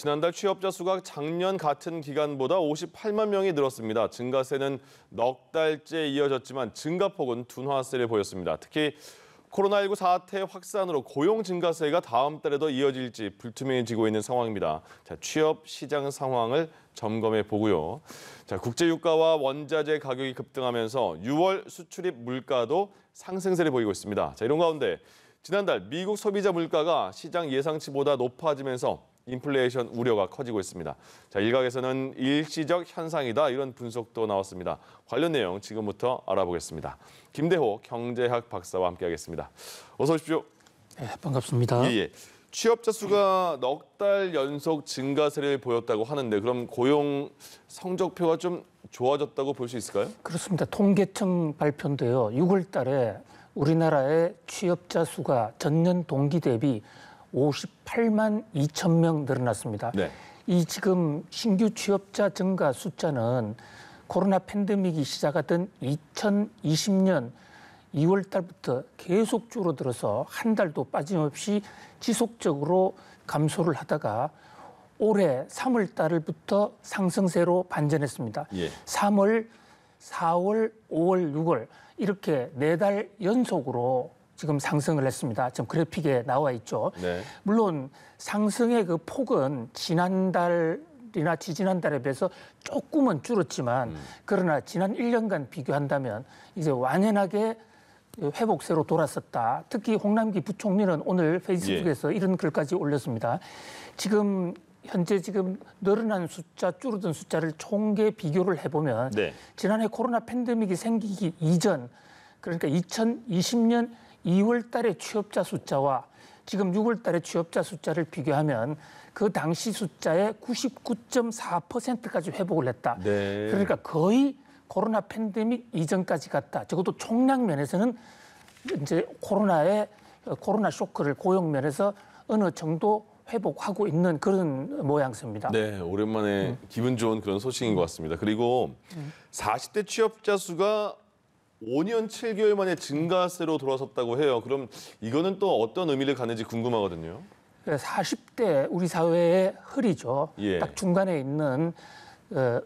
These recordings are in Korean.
지난달 취업자 수가 작년 같은 기간보다 58만 명이 늘었습니다. 증가세는 넉 달째 이어졌지만 증가폭은 둔화세를 보였습니다. 특히 코로나19 사태 확산으로 고용 증가세가 다음 달에도 이어질지 불투명해지고 있는 상황입니다. 자, 취업 시장 상황을 점검해 보고요. 자, 국제 유가와 원자재 가격이 급등하면서 6월 수출입 물가도 상승세를 보이고 있습니다. 자, 이런 가운데 지난달 미국 소비자 물가가 시장 예상치보다 높아지면서 인플레이션 우려가 커지고 있습니다. 자, 일각에서는 일시적 현상이다 이런 분석도 나왔습니다. 관련 내용 지금부터 알아보겠습니다. 김대호 경제학 박사와 함께하겠습니다. 어서 오십시오. 네, 반갑습니다. 예. 취업자 수가 넉 달 연속 증가세를 보였다고 하는데 그럼 고용 성적표가 좀 좋아졌다고 볼 수 있을까요? 그렇습니다. 통계청 발표인데요. 6월 달에 우리나라의 취업자 수가 전년 동기 대비 58만 2천 명 늘어났습니다. 네. 이 지금 신규 취업자 증가 숫자는 코로나 팬데믹이 시작하던 2020년 2월 달부터 계속 줄어들어서 한 달도 빠짐없이 지속적으로 감소를 하다가 올해 3월 달부터 상승세로 반전했습니다. 예. 3월, 4월, 5월, 6월 이렇게 4달 연속으로 지금 상승을 했습니다. 지금 그래픽에 나와 있죠. 네. 물론 상승의 그 폭은 지난달이나 지지난달에 비해서 조금은 줄었지만 그러나 지난 1년간 비교한다면 이제 완연하게 회복세로 돌았었다. 특히 홍남기 부총리는 오늘 페이스북에서 이런 글까지 올렸습니다. 현재 늘어난 숫자, 줄어든 숫자를 총계 비교를 해보면 네. 지난해 코로나 팬데믹이 생기기 이전 그러니까 2020년 2월 달의 취업자 숫자와 지금 6월 달의 취업자 숫자를 비교하면 그 당시 숫자의 99.4%까지 회복을 했다. 네. 그러니까 거의 코로나 팬데믹 이전까지 갔다. 적어도 총량 면에서는 이제 코로나 쇼크를 고용 면에서 어느 정도 회복하고 있는 그런 모양새입니다. 네, 오랜만에 기분 좋은 그런 소식인 것 같습니다. 그리고 40대 취업자 수가 5년 7개월 만에 증가세로 돌아섰다고 해요. 그럼 이거는 또 어떤 의미를 갖는지 궁금하거든요. 40대 우리 사회의 흐리죠. 예. 딱 중간에 있는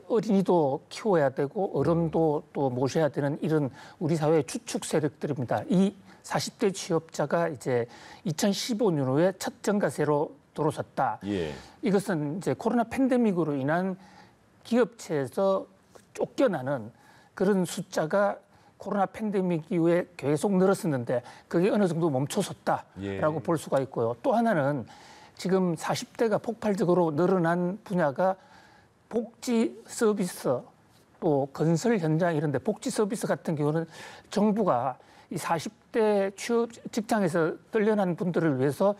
어린이도 키워야 되고 어른도 또 모셔야 되는 이런 우리 사회의 주축 세력들입니다. 이 40대 취업자가 이제 2015년 후에 첫 증가세로 들어섰다. 예. 이것은 이제 코로나 팬데믹으로 인한 기업체에서 쫓겨나는 그런 숫자가 코로나 팬데믹 이후에 계속 늘었었는데 그게 어느 정도 멈춰섰다라고 볼 수가 있고요. 또 하나는 지금 40대가 폭발적으로 늘어난 분야가 복지 서비스 또 건설 현장 이런 데 복지 서비스 같은 경우는 정부가 이 40대 취업 직장에서 떨려난 분들을 위해서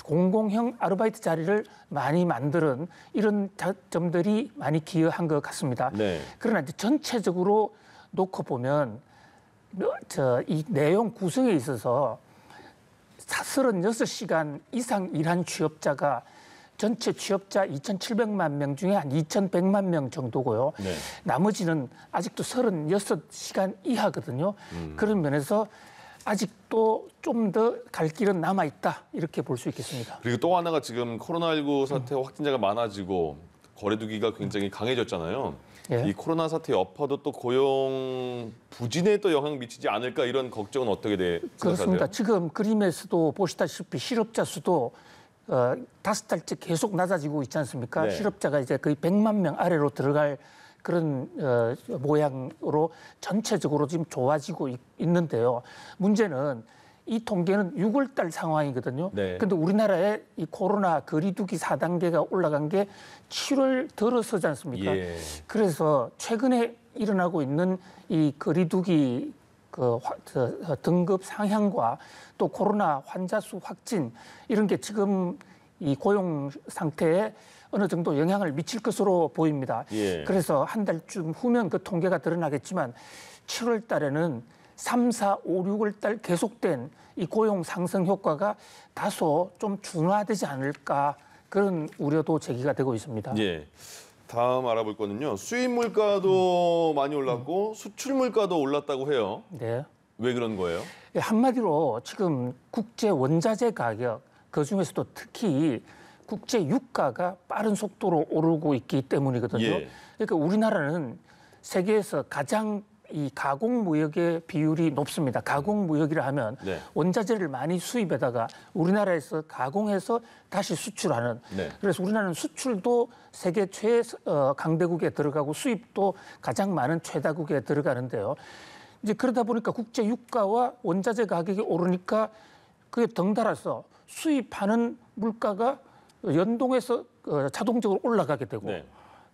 공공형 아르바이트 자리를 많이 만드는 이런 점들이 많이 기여한 것 같습니다. 네. 그러나 이제 전체적으로 놓고 보면 이 내용 구성에 있어서 36시간 이상 일한 취업자가 전체 취업자 2,700만 명 중에 한 2,100만 명 정도고요. 네. 나머지는 아직도 36시간 이하거든요. 그런 면에서 아직도 좀 더 갈 길은 남아있다 이렇게 볼 수 있겠습니다. 그리고 또 하나가 지금 코로나19 사태 확진자가 많아지고 거래두기가 굉장히 강해졌잖아요. 예. 이 코로나 사태 여파도 또 고용 부진에 또 영향 미치지 않을까 이런 걱정은 어떻게 생각하세요? 그렇습니다. 지금 그림에서도 보시다시피 실업자 수도 5달째 계속 낮아지고 있지 않습니까? 네. 실업자가 이제 거의 100만 명 아래로 들어갈 그런 모양으로 전체적으로 지금 좋아지고 있는데요. 문제는 이 통계는 6월 달 상황이거든요. 네. 근데 우리나라의 이 코로나 거리두기 4단계가 올라간 게 7월 들어서지 않습니까? 예. 그래서 최근에 일어나고 있는 이 거리두기 등급 상향과 또 코로나 환자 수 확진 이런 게 지금 이 고용 상태에 어느 정도 영향을 미칠 것으로 보입니다. 예. 그래서 한 달쯤 후면 그 통계가 드러나겠지만 7월 달에는 3, 4, 5, 6월 달 계속된 이 고용 상승 효과가 다소 좀 준화되지 않을까 그런 우려도 제기가 되고 있습니다. 예. 다음 알아볼 거는요. 수입 물가도 많이 올랐고 수출 물가도 올랐다고 해요. 네. 왜 그런 거예요? 한마디로 지금 국제 원자재 가격 그중에서도 특히 국제 유가가 빠른 속도로 오르고 있기 때문이거든요. 예. 그러니까 우리나라는 세계에서 가장 이 가공무역의 비율이 높습니다. 가공무역이라 하면 네. 원자재를 많이 수입에다가 우리나라에서 가공해서 다시 수출하는. 네. 그래서 우리나라는 수출도 세계 최강대국에 들어가고 수입도 가장 많은 최다국에 들어가는데요. 이제 그러다 보니까 국제 유가와 원자재 가격이 오르니까 그게 덩달아서 수입하는 물가가 연동해서 자동적으로 올라가게 되고 네.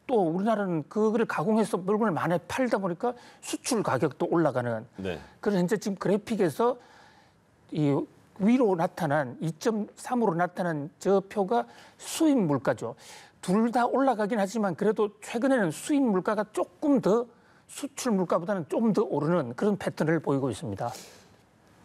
또 우리나라는 그거를 가공해서 물건을 많이 팔다 보니까 수출 가격도 올라가는. 네. 그래서 현재 지금 그래픽에서 이 위로 나타난 2.3으로 나타난 저 표가 수입 물가죠. 둘 다 올라가긴 하지만 그래도 최근에는 수입 물가가 조금 더 수출 물가보다는 좀 더 오르는 그런 패턴을 보이고 있습니다.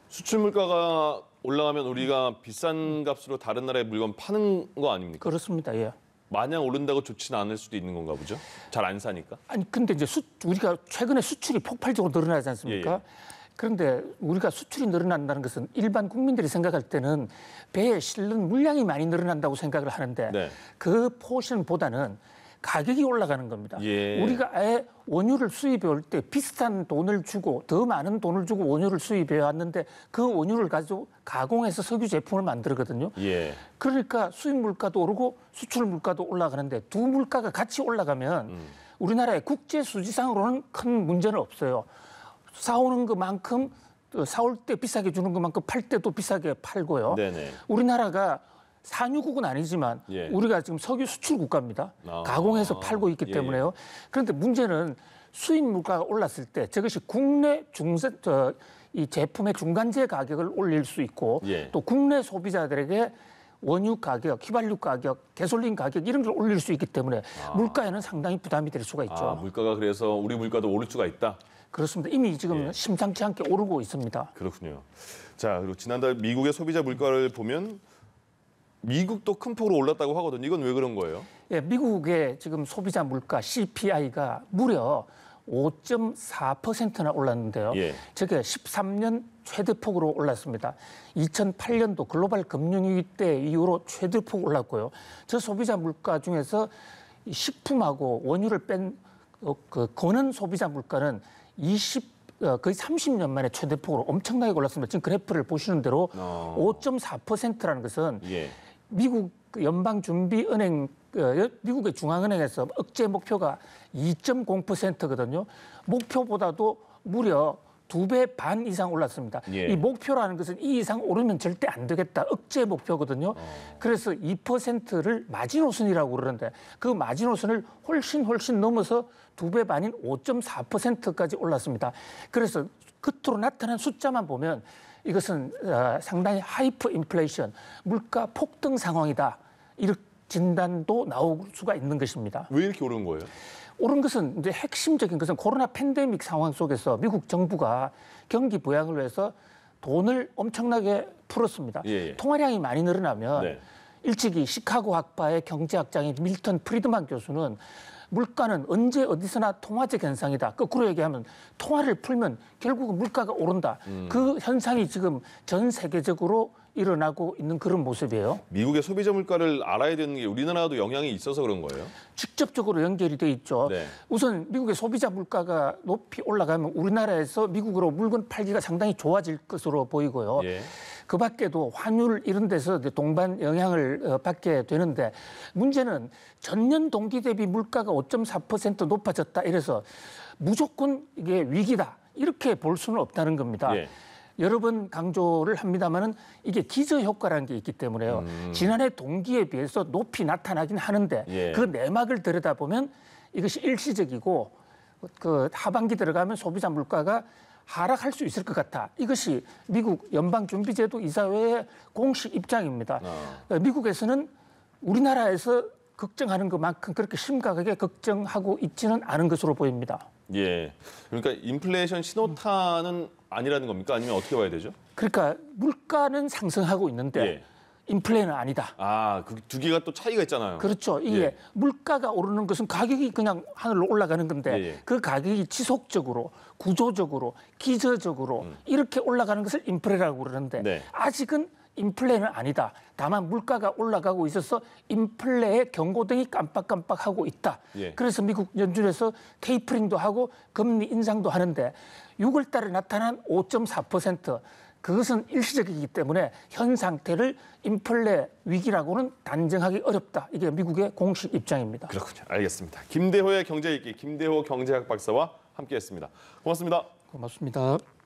수출 물가가 올라가면 우리가 비싼 값으로 다른 나라에 물건 파는 거 아닙니까? 그렇습니다. 예. 마냥 오른다고 좋지는 않을 수도 있는 건가 보죠? 잘 안 사니까? 아니 근데 이제 우리가 최근에 수출이 폭발적으로 늘어나지 않습니까? 예. 그런데 우리가 수출이 늘어난다는 것은 일반 국민들이 생각할 때는 배에 실는 물량이 많이 늘어난다고 생각을 하는데 네. 그 포션보다는 가격이 올라가는 겁니다. 예. 우리가 아예 원유를 수입해 올 때 비슷한 돈을 주고 더 많은 돈을 주고 원유를 수입해 왔는데 그 원유를 가지고 가공해서 석유 제품을 만들거든요. 예. 그러니까 수입 물가도 오르고 수출 물가도 올라가는데 두 물가가 같이 올라가면 우리나라의 국제 수지상으로는 큰 문제는 없어요. 사오는 것만큼 사올 때 비싸게 주는 것만큼 팔 때도 비싸게 팔고요. 네네. 우리나라가 산유국은 아니지만 예. 우리가 지금 석유 수출 국가입니다. 아. 가공해서 팔고 있기 예, 때문에요. 그런데 문제는 수입 물가가 올랐을 때 저것이 국내 이 제품의 중간재 가격을 올릴 수 있고 예. 또 국내 소비자들에게 원유 가격, 휘발유 가격, 가솔린 가격 이런 걸 올릴 수 있기 때문에 물가에는 상당히 부담이 될 수가 있죠. 아, 물가가 그래서 우리 물가도 오를 수가 있다? 그렇습니다. 이미 지금 예. 심상치 않게 오르고 있습니다. 그렇군요. 자, 그리고 지난달 미국의 소비자 물가를 보면 미국도 큰 폭으로 올랐다고 하거든요. 이건 왜 그런 거예요? 예, 미국의 지금 소비자 물가 CPI가 무려 5.4%나 올랐는데요. 예. 저게 13년 최대폭으로 올랐습니다. 2008년도 글로벌 금융위기 때 이후로 최대폭 올랐고요. 저 소비자 물가 중에서 이 식품하고 원유를 뺀 그 거는 소비자 물가는 거의 30년 만에 최대폭으로 엄청나게 올랐습니다. 지금 그래프를 보시는 대로 5.4%라는 것은 예. 미국 연방준비은행, 미국의 중앙은행에서 억제 목표가 2.0%거든요. 목표보다도 무려 2배 반 이상 올랐습니다. 예. 이 목표라는 것은 이 이상 오르면 절대 안 되겠다. 억제 목표거든요. 그래서 2%를 마지노선이라고 그러는데 그 마지노선을 훨씬 넘어서 2배 반인 5.4%까지 올랐습니다. 그래서 겉으로 나타난 숫자만 보면 이것은 상당히 하이퍼 인플레이션, 물가 폭등 상황이다. 이런 진단도 나올 수가 있는 것입니다. 왜 이렇게 오른 거예요? 오른 것은 이제 핵심적인 것은 코로나 팬데믹 상황 속에서 미국 정부가 경기 부양을 위해서 돈을 엄청나게 풀었습니다. 예. 통화량이 많이 늘어나면 네. 일찍이 시카고 학파의 경제학장인 밀턴 프리드만 교수는 물가는 언제 어디서나 통화적 현상이다. 거꾸로 얘기하면 통화를 풀면 결국은 물가가 오른다. 그 현상이 지금 전 세계적으로 일어나고 있는 그런 모습이에요. 미국의 소비자 물가를 알아야 되는 게 우리나라도 영향이 있어서 그런 거예요? 직접적으로 연결이 돼 있죠. 네. 우선 미국의 소비자 물가가 높이 올라가면 우리나라에서 미국으로 물건 팔기가 상당히 좋아질 것으로 보이고요. 예. 그 밖에도 환율 이런 데서 동반 영향을 받게 되는데 문제는 전년 동기 대비 물가가 5.4% 높아졌다 이래서 무조건 이게 위기다 이렇게 볼 수는 없다는 겁니다. 예. 여러 번 강조를 합니다마는 이게 기저 효과라는 게 있기 때문에요. 지난해 동기에 비해서 높이 나타나긴 하는데 예. 그 내막을 들여다보면 이것이 일시적이고 그 하반기 들어가면 소비자 물가가 하락할 수 있을 것 같아. 이것이 미국 연방준비제도 이사회의 공식 입장입니다. 미국에서는 우리나라에서 걱정하는 것만큼 그렇게 심각하게 걱정하고 있지는 않은 것으로 보입니다. 예. 그러니까 인플레이션 신호탄은 아니라는 겁니까? 아니면 어떻게 봐야 되죠? 그러니까 물가는 상승하고 있는데 예. 인플레는 아니다. 아, 그 두 개가 또 차이가 있잖아요. 그렇죠. 이게 예. 물가가 오르는 것은 가격이 그냥 하늘로 올라가는 건데 예. 그 가격이 지속적으로, 구조적으로, 기저적으로 이렇게 올라가는 것을 인플레라고 그러는데 네. 아직은 인플레는 아니다. 다만 물가가 올라가고 있어서 인플레의 경고등이 깜빡깜빡하고 있다. 예. 그래서 미국 연준에서 테이퍼링도 하고 금리 인상도 하는데 6월 달에 나타난 5.4% 그것은 일시적이기 때문에 현 상태를 인플레 위기라고는 단정하기 어렵다. 이게 미국의 공식 입장입니다. 그렇군요. 알겠습니다. 김대호의 경제 읽기 김대호 경제학 박사와 함께했습니다. 고맙습니다. 고맙습니다.